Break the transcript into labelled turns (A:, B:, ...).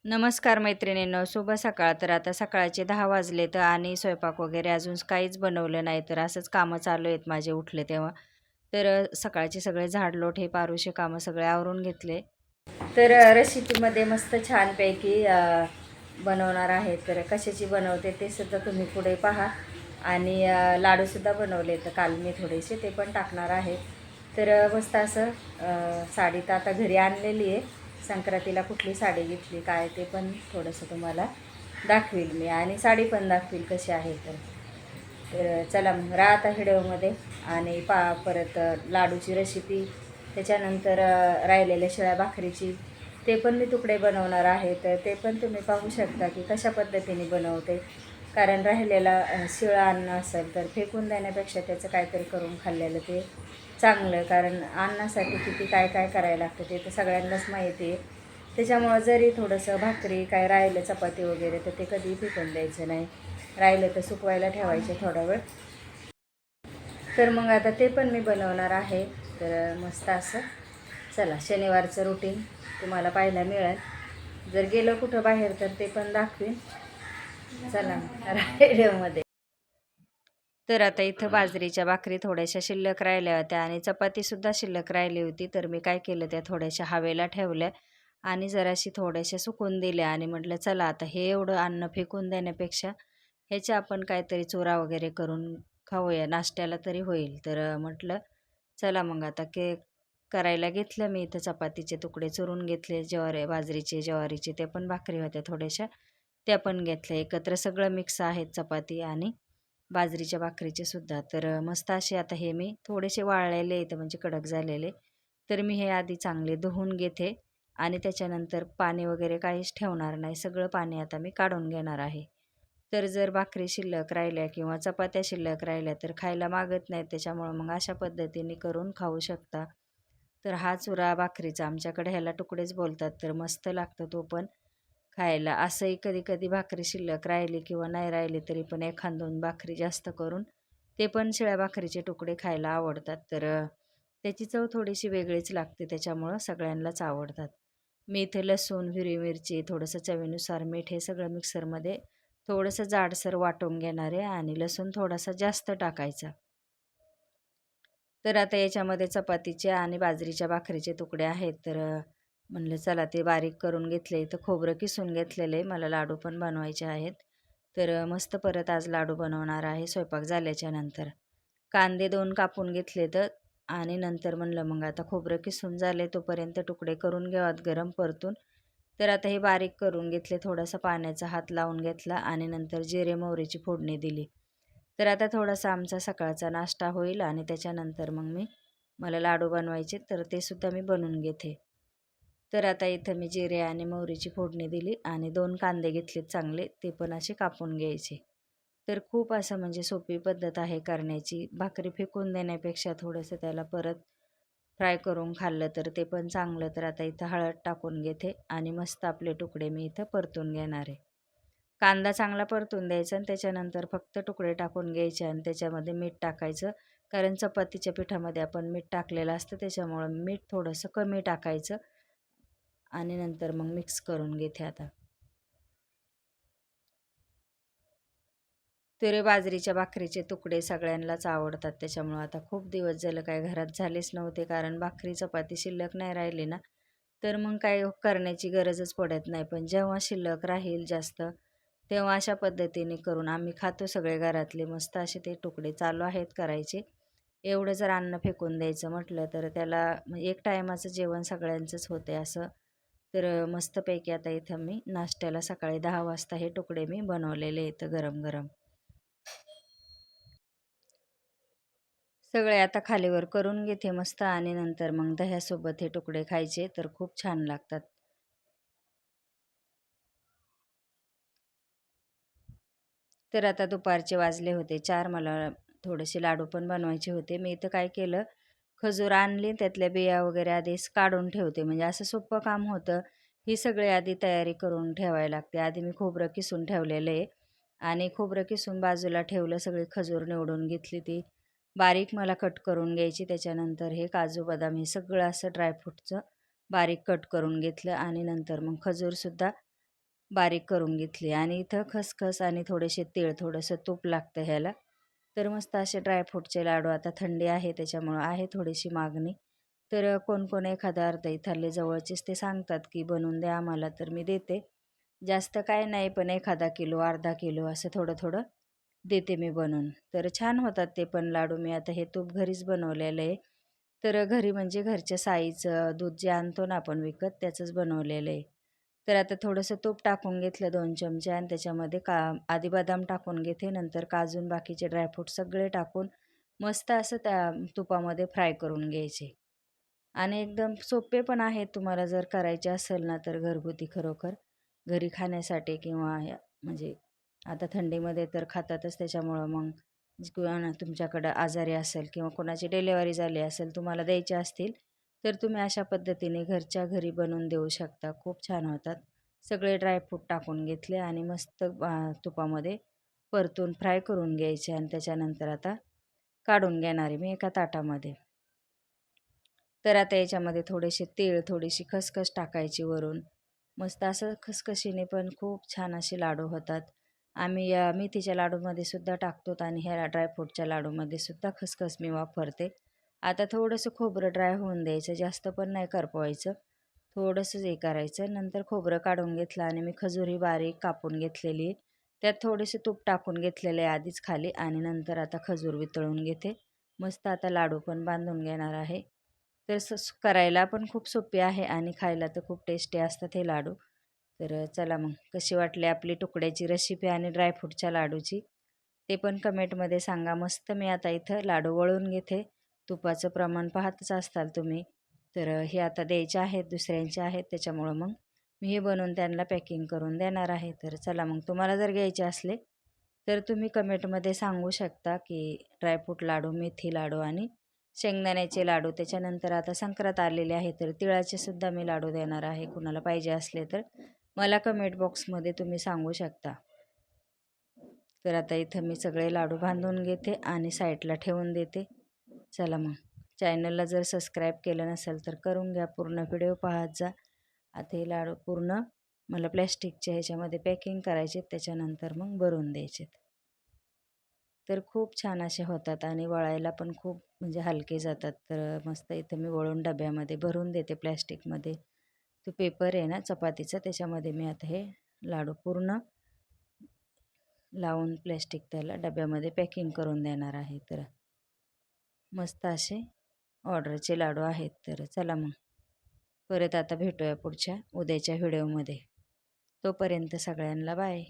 A: नमस्कार मैत्रिणींनो, शुभ सकाळ. तर आता सकाळचे 10 वाजले तर आणि स्वयंपाक वगैरे अजून काहीच बनवलं नाही. तर असंच कामं चालू आहेत माझे उठले तेव्हा. तर सकाळचे सगळे झाडलोट हे पारुशे कामं सगळे आवरून घेतले. तर रेसिपीमध्ये मस्त छानपैकी बनवणार आहे. तर कशाची बनवते ते सुद्धा तुम्ही पुढे पहा. आणि लाडूसुद्धा बनवले तर काल मी थोडेसे ते पण टाकणार आहे. तर मस्त असं साडी तर आता घरी आणलेली आहे. संक्रांतीला कुठली साडी घेतली काय ते पण थोडंसं तुम्हाला दाखवील मी आणि साडी पण दाखवील कशी आहे तर चला मग राहता व्हिडिओमध्ये. आणि परत लाडूची रेसिपी, त्याच्यानंतर राहिलेल्या शिळ्या भाकरीची ते पण मी तुकडे बनवणार आहे. तर ते पण तुम्ही पाहू शकता की कशा पद्धतीने बनवते. कारण राहिलेला शिळं अन्न असेल तर फेकून देण्यापेक्षा त्याचं काहीतरी करून खाल्लेलं ते चांगलं. कारण अन्नासाठी किती काय काय करायला लागतं ते तर सगळ्यांनाच माहिती आहे. त्याच्यामुळं जरी थोडंसं भाकरी काय राहिलं चपाती वगैरे तर ते कधीही फेकून द्यायचं नाही. राहिलं तर सुकवायला ठेवायचे थोडा वेळ. तर मग आता ते पण मी बनवणार आहे. तर मस्त असं चला शनिवारचं रुटीन तुम्हाला पाहायला मिळेल. जर गेलं कुठं बाहेर तर ते पण दाखवीन. चला व्हिडिओमध्ये. तर आता इथं बाजरीच्या भाकरी थोड्याशा शिल्लक राहिल्या होत्या आणि चपातीसुद्धा शिल्लक राहिली होती. तर मी काय केलं, त्या थोड्याशा हवेला ठेवल्या आणि जराशी थोड्याशा सुकून दिल्या आणि म्हटलं चला आता हे एवढं अन्न फेकून देण्यापेक्षा ह्याच्या आपण काहीतरी चुरा वगैरे करून खाऊया, नाश्त्याला तरी होईल. तर म्हटलं चला मग आता करायला घेतलं मी. इथं चपातीचे तुकडे चुरून घेतले, बाजरीचे ज्वारीचे ते पण भाकरी होत्या थोड्याशा, त्या पण घेतल्या. एकत्र सगळं मिक्स आहेत चपाती आणि बाजरीच्या भाकरीचे सुद्धा. तर मस्त असे आता हे मी थोडेसे वाळलेले इथं म्हणजे कडक झालेले. तर मी हे आधी चांगले धुवून घेते आणि त्याच्यानंतर पाणी वगैरे काहीच ठेवणार नाही. सगळं पाणी आता मी काढून घेणार आहे. तर जर भाकरी शिल्लक राहिल्या किंवा चपात्या शिल्लक राहिल्या तर खायला मागत नाहीत. त्याच्यामुळं मग अशा पद्धतीने करून खाऊ शकता. तर हा चुरा भाकरीचा आमच्याकडे ह्याला तुकडेच बोलतात. तर मस्त लागतं तो पण खायला. असंही कधी-कधी भाकरी शिल्लक राहिली किंवा नाही राहिली तरी पण एखाद-दोन भाकरी जास्त करून ते पण शिळ्या भाकरीचे तुकडे खायला आवडतात. तर त्याची चव थोडीशी वेगळीच लागते, त्याच्यामुळं सगळ्यांनाच आवडतात. मी इथे लसूण, हिरवी मिरची, थोडंसं चवीनुसार मीठ हे सगळं मिक्सरमध्ये थोडंसं जाडसर वाटून घेणार आहे आणि लसूण थोडासा जास्त टाकायचा. तर आता याच्यामध्ये चपातीचे आणि बाजरीच्या भाकरीचे तुकडे आहेत. तर म्हणलं चला ते बारीक करून घेतले. इथं खोबरं किसून घेतलेले, मला लाडू पण बनवायचे आहेत. तर मस्त परत आज लाडू बनवणार आहे स्वयंपाक झाल्याच्या नंतर. कांदे 2 कापून घेतले तर आणि नंतर म्हणलं मग आता खोबरं किसून झाले तोपर्यंत तुकडे करून घ्यावात गरम परतून. तर आता हे बारीक करून घेतले, थोडासा पाण्याचा हात लावून घेतला आणि नंतर जिरे मोहरीची फोडणी दिली. तर आता थोडासा आमचा सकाळचा नाश्ता होईल आणि त्याच्यानंतर मग मला लाडू बनवायचे तर ते सुद्धा मी बनवून घेते. तर आता इथं मी जिरे आणि मोहरीची फोडणी दिली आणि 2 कांदे घेतलेत चांगले, ते पण असे कापून घ्यायचे. तर खूप असं म्हणजे सोपी पद्धत आहे करण्याची. भाकरी फेकून देण्यापेक्षा थोडंसं त्याला परत फ्राय करून खाल्लं तर ते पण चांगलं. तर आता इथं हळद टाकून घेते आणि मस्त आपले तुकडे मी इथं परतून घेणार आहे. कांदा चांगला परतून द्यायचा आणि त्याच्यानंतर फक्त तुकडे टाकून घ्यायचे आणि त्याच्यामध्ये मीठ टाकायचं. कारण चपातीच्या पिठामध्ये आपण मीठ टाकलेलं असतं, त्याच्यामुळं मीठ थोडंसं कमी टाकायचं आणि नंतर मग मिक्स करून घेते आता. तर बाजरीच्या भाकरीचे तुकडे सगळ्यांनाच आवडतात. त्याच्यामुळं आता खूप दिवस झालं काय घरात झालेच नव्हते. कारण भाकरी चपाती शिल्लक नाही राहिली ना, तर मग काय करण्याची गरजच पडत नाही. पण जेव्हा शिल्लक राहील जास्त, तेव्हा अशा पद्धतीने करून आम्ही खातो सगळे घरातले. मस्त असे ते तुकडे चालू आहेत करायचे. एवढं जर अन्न फेकून द्यायचं म्हटलं तर त्याला एक टायमाचं जेवण सगळ्यांचंच होते असं. तर मस्तपैकी आता इथं मी नाश्त्याला सकाळी 10 वाजता हे तुकडे मी बनवलेले इथं गरम-गरम. सगळे आता खालीवर करून घेते मस्त आणि नंतर मग दह्यासोबत हे तुकडे खायचे तर खूप छान लागतात. तर आता दुपारचे वाजले होते 4. मला थोडेसे लाडू पण बनवायचे होते. मी इथं काय केलं, खजूर आणली, त्यातल्या बिया वगैरे आधीच काढून ठेवते. म्हणजे असं सोपं काम होतं. ही सगळी आधी तयारी करून ठेवावी लागते. आधी मी खोबरं किसून ठेवलेलं आहे आणि खोबरं किसून बाजूला ठेवलं. सगळी खजूर निवडून घेतली, ती बारीक मला कट करून घ्यायची. त्याच्यानंतर हे काजू, बदाम हे सगळं असं ड्रायफ्रूटचं बारीक कट करून घेतलं आणि नंतर मग खजूरसुद्धा बारीक करून घेतली आणि इथं खसखस आणि थोडेसे तीळ, थोडंसं तूप लागतं ह्याला. तर मस्त असे ड्रायफ्रूटचे लाडू आता थंडी आहे त्याच्यामुळं आहे थोडीशी मागणी. तर कोण एखादा अर्धा इथले जवळचेच ते सांगतात, की बनवून द्या आम्हाला, तर मी देते. जास्त काय नाही, पण एखादा किलो, अर्धा किलो असं थोडं-थोडं देते मी बनवून. तर छान होतात ते पण लाडू. मी आता हे तूप घरीच बनवलेलं आहे. तर घरी म्हणजे घरच्या साईचं दूध जे आणतो ना आपण विकत त्याचंच बनवलेलं आहे. तर आता थोडंसं तूप टाकून घेतलं 2 चमचे आणि त्याच्यामध्ये आधी बदाम टाकून घेते, नंतर काजू आणि बाकीचे ड्रायफ्रूट सगळे टाकून मस्त असं त्या तुपामध्ये फ्राय करून घ्यायचे. आणि एकदम सोपे पण आहेत. तुम्हाला जर करायचे असेल ना, तर घरगुती खरोखर घरी खाण्यासाठी किंवा म्हणजे आता थंडीमध्ये तर खातातच त्याच्यामुळं मग किंवा ना तुमच्याकडं आजारी असेल किंवा कोणाची डिलिव्हरी झाली असेल, तुम्हाला द्यायचे असतील, तर तुम्ही अशा पद्धतीने घरच्या घरी बनवून देऊ शकता. खूप छान होतात. सगळे ड्रायफ्रूट टाकून घेतले आणि मस्त तुपामध्ये परतून फ्राय करून घ्यायचे आणि त्याच्यानंतर आता काढून घेणार आहे मी एका ताटामध्ये. तर आता याच्यामध्ये थोडेसे तीळ, थोडीशी खसखस टाकायची वरून. मस्त असं खसखशीने पण खूप छान असे लाडू होतात. आम्ही या मेथीच्या लाडूमध्ये सुद्धा टाकतो आणि ह्या ड्रायफ्रूटच्या लाडूमध्ये सुद्धा खसखस मी वापरते. आता थोडंसं खोबरं ड्राय होऊन द्यायचं, जास्त पण नाही करपवायचं. थोडंसं हे करायचं. नंतर खोबरं काढून घेतलं आणि मी खजुरी बारीक कापून घेतलेली आहे. त्यात थोडेसे तूप टाकून घेतलेले आहे आधीच खाली आणि नंतर आता खजूर वितळून घेते. मस्त आता लाडू पण बांधून घेणार आहे. तर करायला पण खूप सोपी आहे आणि खायला तर खूप टेस्टी असतात हे लाडू. तर चला मग कशी वाटली आपली तुकड्याची रेसिपी आणि ड्रायफ्रूटच्या लाडूची ते पण कमेंटमध्ये सांगा. मस्त मी आता इथं लाडू वळून घेते. तुपाचं प्रमाण पाहतच असताल तुम्ही. तर हे आता द्यायचे आहेत, दुसऱ्यांचे आहेत, त्याच्यामुळं मग मी हे बनवून त्यांना पॅकिंग करून देणार आहे. तर चला मग तुम्हाला जर घ्यायचे असले तर तुम्ही कमेंटमध्ये सांगू शकता, की ड्रायफ्रूट लाडू, मेथी लाडू आणि शेंगदाण्याचे लाडू. त्याच्यानंतर आता संक्रांत आलेले आहे, तर तिळाचे सुद्धा मी लाडू देणार आहे. कुणाला पाहिजे असले तर मला कमेंट बॉक्समध्ये तुम्ही सांगू शकता. तर आता इथं मी सगळे लाडू बांधून घेते आणि साईडला ठेवून देते. चला मग चॅनलला जर सबस्क्राईब केलं नसेल तर करून घ्या. पूर्ण व्हिडिओ पाहत जा. आता हे लाडू पूर्ण मला प्लॅस्टिकच्या ह्याच्यामध्ये पॅकिंग करायचे, त्याच्यानंतर मग भरून द्यायचे. तर खूप छान असे होतात आणि वळायला पण खूप म्हणजे हलके जातात. तर मस्त इथं मी वळून डब्यामध्ये भरून देते प्लॅस्टिकमध्ये. तो पेपर आहे ना चपातीचा, त्याच्यामध्ये मी आता हे लाडू पूर्ण लावून प्लॅस्टिक त्याला डब्यामध्ये पॅकिंग करून देणार आहे. तर मस्त असे ऑर्डरचे लाडू आहेत. तर चला मग परत आता भेटूया पुढच्या उद्याच्या व्हिडिओमध्ये. तोपर्यंत सगळ्यांना बाय.